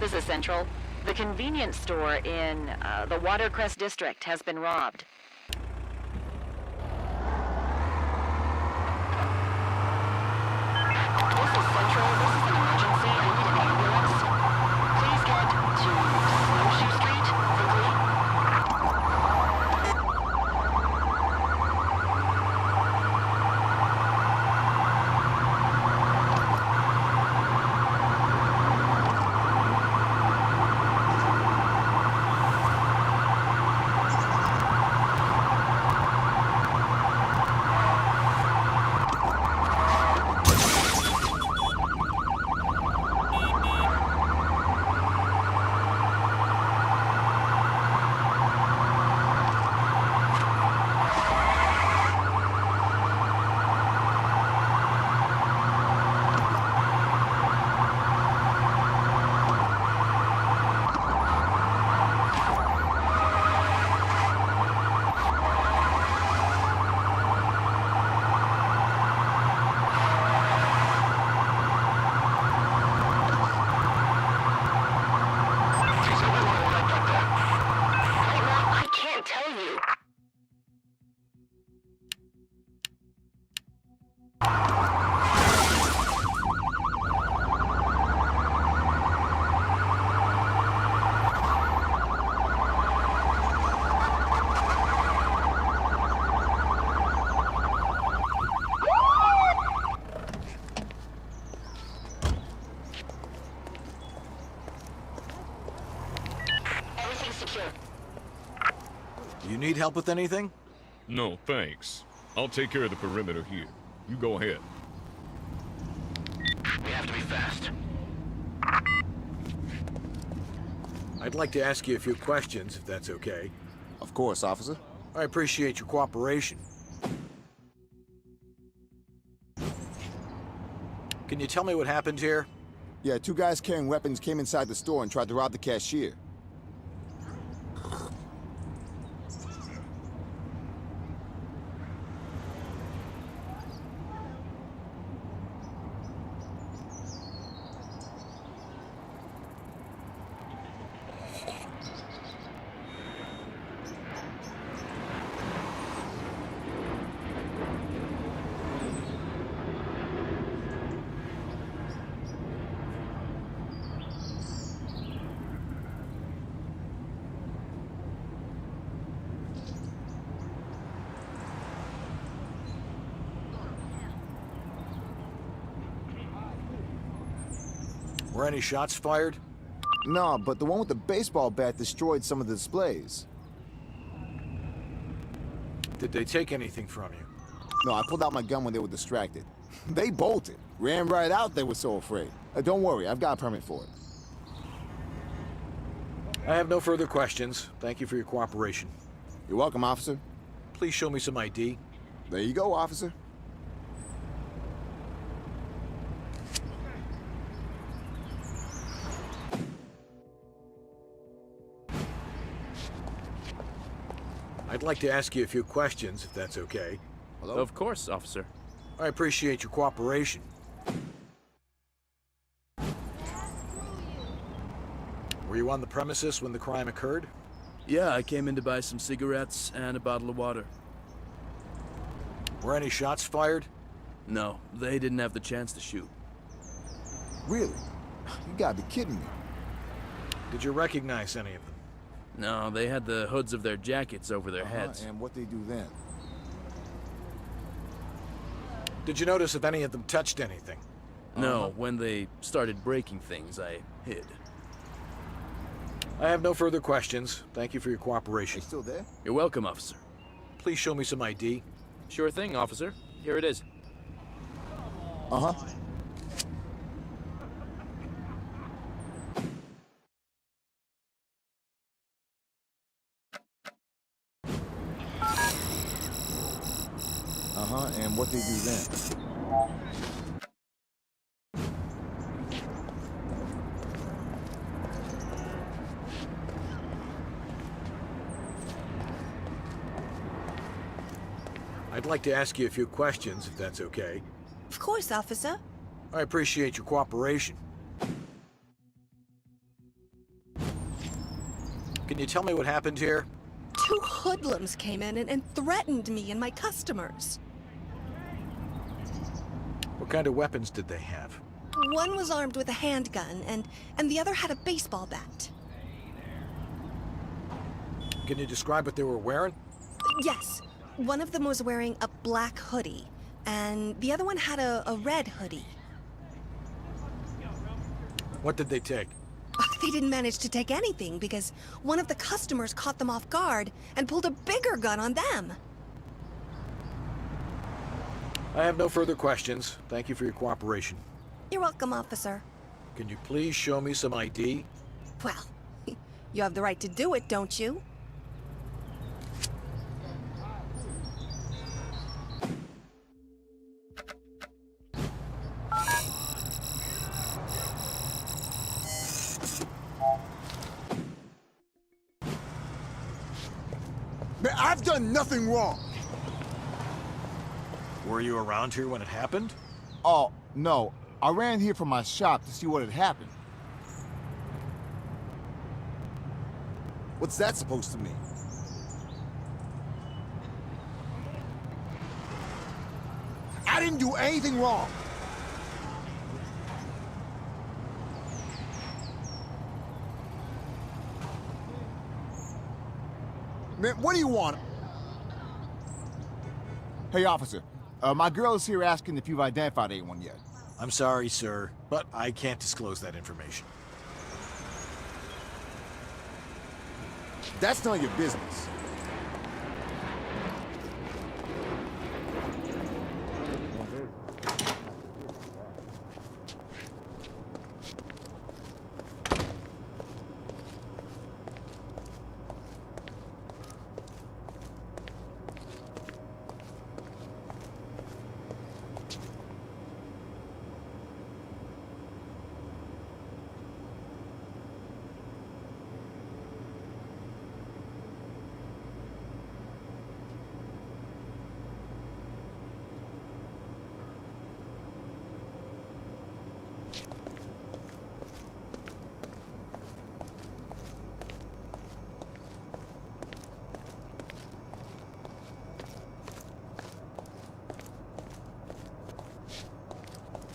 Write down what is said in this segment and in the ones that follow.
This is Central. The convenience store in the Watercrest district has been robbed. This is Central. This is an emergency. I need an ambulance. Please get to Snowshoe Street quickly. You need help with anything? No, thanks. I'll take care of the perimeter here. You go ahead. We have to be fast. I'd like to ask you a few questions, if that's okay. Of course, officer. I appreciate your cooperation. Can you tell me what happened here? Yeah, two guys carrying weapons came inside the store and tried to rob the cashier. Were any shots fired? No, but the one with the baseball bat destroyed some of the displays. Did they take anything from you? No, I pulled out my gun when they were distracted. They bolted. Ran right out, they were so afraid. Don't worry, I've got a permit for it. I have no further questions. Thank you for your cooperation. You're welcome, officer. Please show me some ID. There you go, officer. I'd like to ask you a few questions, if that's okay. Hello? Of course, officer. I appreciate your cooperation. Were you on the premises when the crime occurred? Yeah, I came in to buy some cigarettes and a bottle of water. Were any shots fired? No, they didn't have the chance to shoot. Really? You gotta be kidding me. Did you recognize any of them? No, they had the hoods of their jackets over their heads. And what they do then? Did you notice if any of them touched anything? No, when they started breaking things, I hid. I have no further questions. Thank you for your They cooperation. still there? You're welcome, officer. Please show me some ID. Sure thing, officer. Here it is. Uh-huh. And what they do then? I'd like to ask you a few questions, if that's okay. Of course, officer. I appreciate your cooperation. Can you tell me what happened here? 2 hoodlums came in and threatened me and my customers. What kind of weapons did they have? One was armed with a handgun, and the other had a baseball bat. Can you describe what they were wearing? Yes, one of them was wearing a black hoodie, and the other one had a red hoodie. What did they take? They didn't manage to take anything because one of the customers caught them off guard and pulled a bigger gun on them. I have no further questions. Thank you for your cooperation. You're welcome, officer. Can you please show me some ID? Well, you have the right to do it, don't you? Man, I've done nothing wrong. Were you around here when it happened? Oh, no. I ran here from my shop to see what had happened. What's that supposed to mean? I didn't do anything wrong. Man, what do you want? Hey, officer. My girl is here asking if you've identified anyone yet. I'm sorry, sir, but I can't disclose that information. That's none of your business.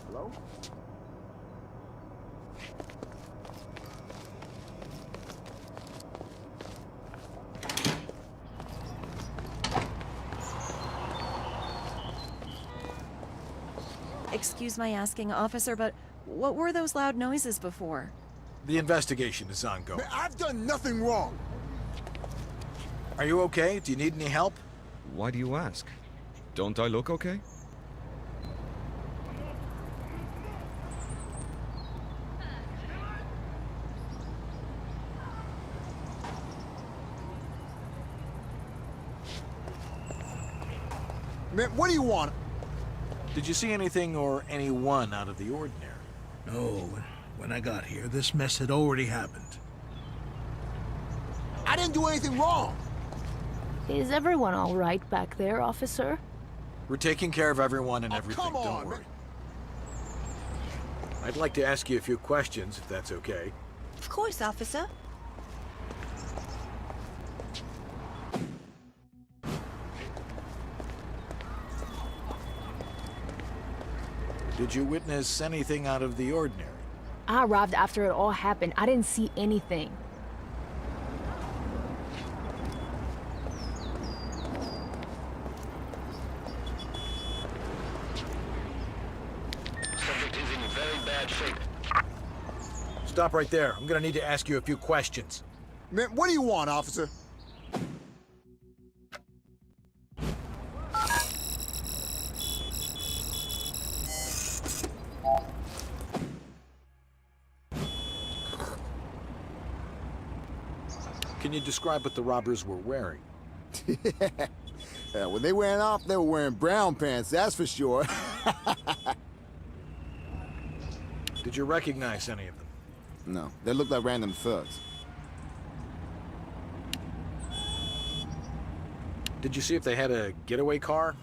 Hello? Excuse my asking, officer, but what were those loud noises before? The investigation is ongoing. Man, I've done nothing wrong. Are you okay? Do you need any help? Why do you ask? Don't I look okay? Man, what do you want? Did you see anything or anyone out of the ordinary? No, when I got here, this mess had already happened. I didn't do anything wrong. Is everyone all right back there, officer? We're taking care of everyone and everything, come don't on, worry. man. I'd like to ask you a few questions, if that's okay. Of course, officer. Did you witness anything out of the ordinary? I arrived after it all happened. I didn't see anything. Subject is in very bad shape. Stop right there. I'm gonna need to ask you a few questions. Man, what do you want, officer? Can you describe what the robbers were wearing? Yeah, when they ran off, they were wearing brown pants, that's for sure. Did you recognize any of them? No, they looked like random thugs. Did you see if they had a getaway car?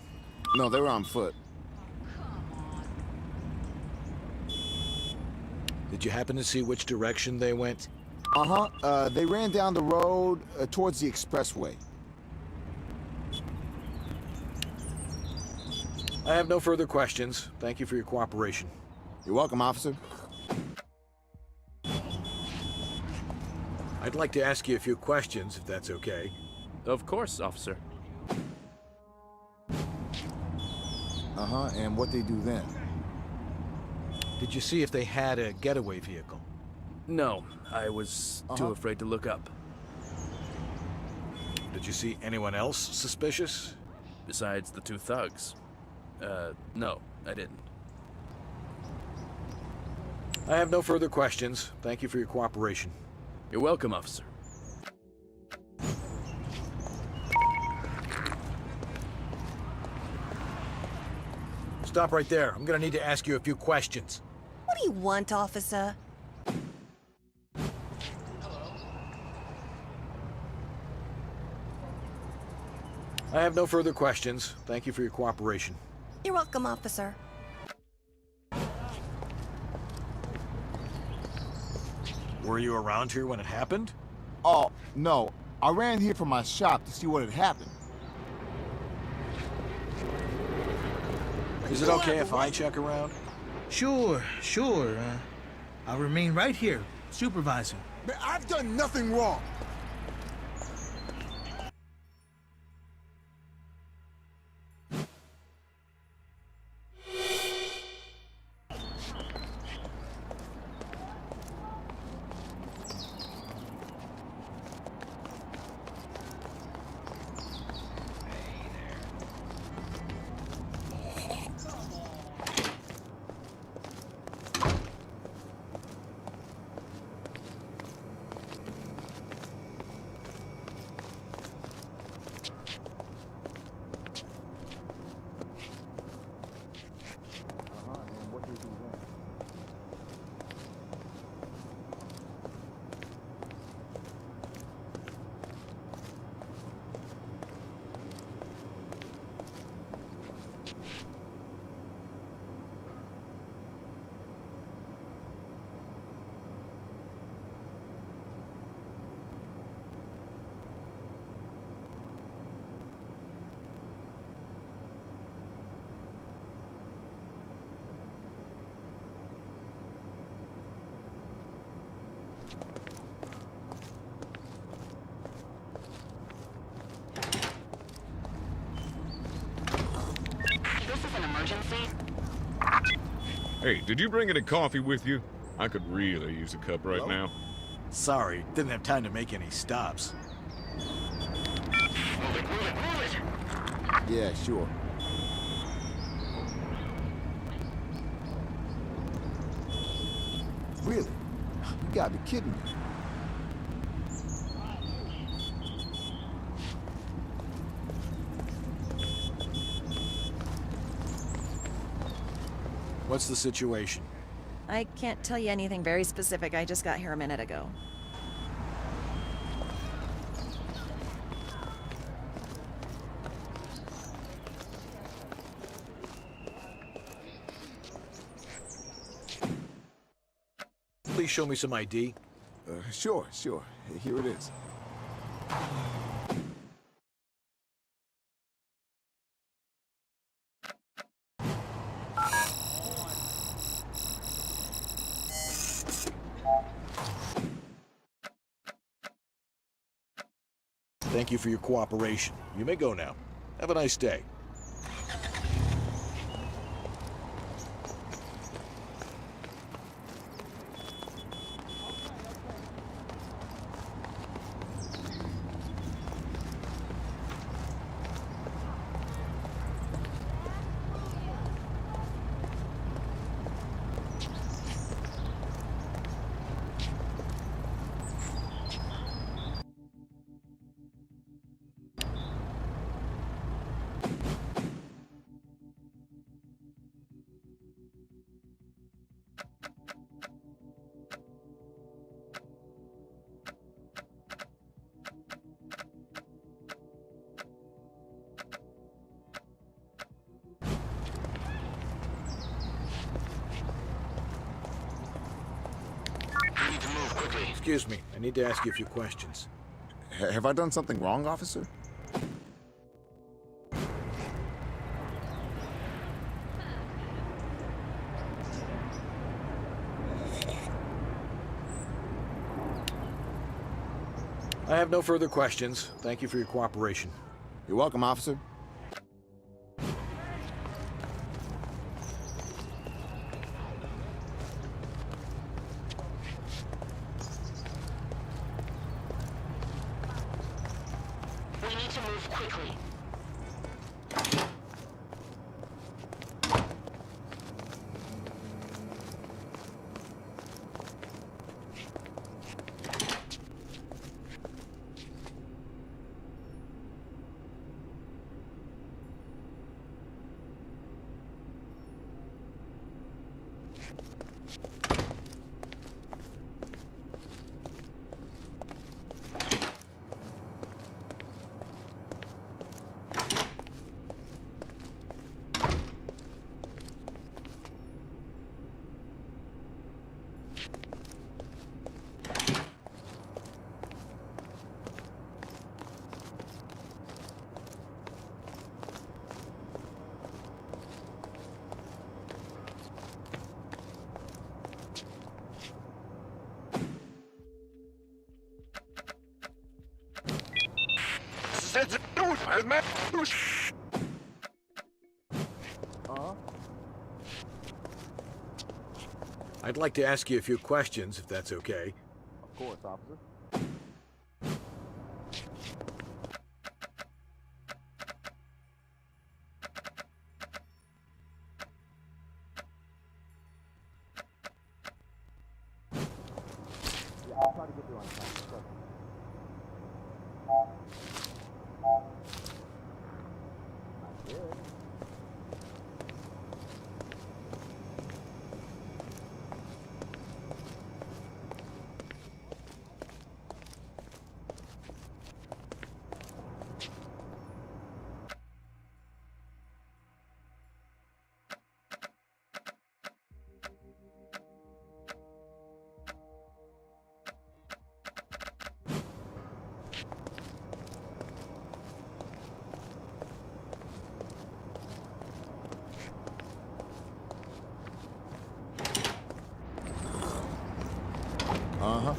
No, they were on foot. Did you happen to see which direction they went? Uh-huh. They ran down the road towards the expressway. I have no further questions. Thank you for your cooperation. You're welcome, officer. I'd like to ask you a few questions, if that's okay. Of course, officer. Uh-huh, and what they do then? Did you see if they had a getaway vehicle? No, I was too afraid to look up. Did you see anyone else suspicious? Besides the two thugs. No, I didn't. I have no further questions. Thank you for your cooperation. You're welcome, officer. Stop right there. I'm gonna need to ask you a few questions. What do you want, officer? I have no further questions. Thank you for your cooperation. You're welcome, officer. Were you around here when it happened? Oh, no. I ran here from my shop to see what had happened. Is it okay if I check around? Sure. I'll remain right here, supervising. Man, I've done nothing wrong. This is an emergency. Hey, did you bring any coffee with you? I could really use a cup right now. Sorry, didn't have time to make any stops. Move it. Yeah, sure. Really? You gotta be kidding me. What's the situation? I can't tell you anything very specific. I just got here a minute ago. Please show me some ID. Sure. Here it is. Thank you for your cooperation. You may go now. Have a nice day. quickly. Excuse me, I need to ask you a few questions. Have I done something wrong, officer? I have no further questions. Thank you for your cooperation. You're welcome, officer. We need to move quickly. I'd like to ask you a few questions, if that's okay. Of course, officer. Yeah, I'll try to get you on time. Trust me. Not good. Uh-huh.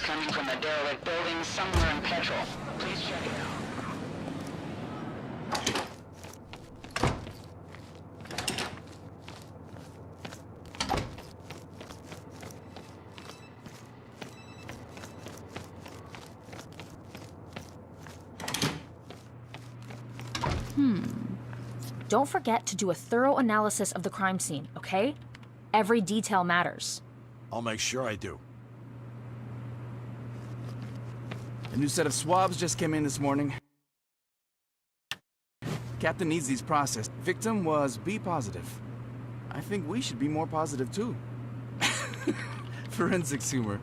Coming from a derelict building somewhere in Petrol. Please check it out. Don't forget to do a thorough analysis of the crime scene, okay? Every detail matters. I'll make sure I do. A new set of swabs just came in this morning. Captain needs these processed. Victim was B positive. I think we should be more positive too. Forensics humor.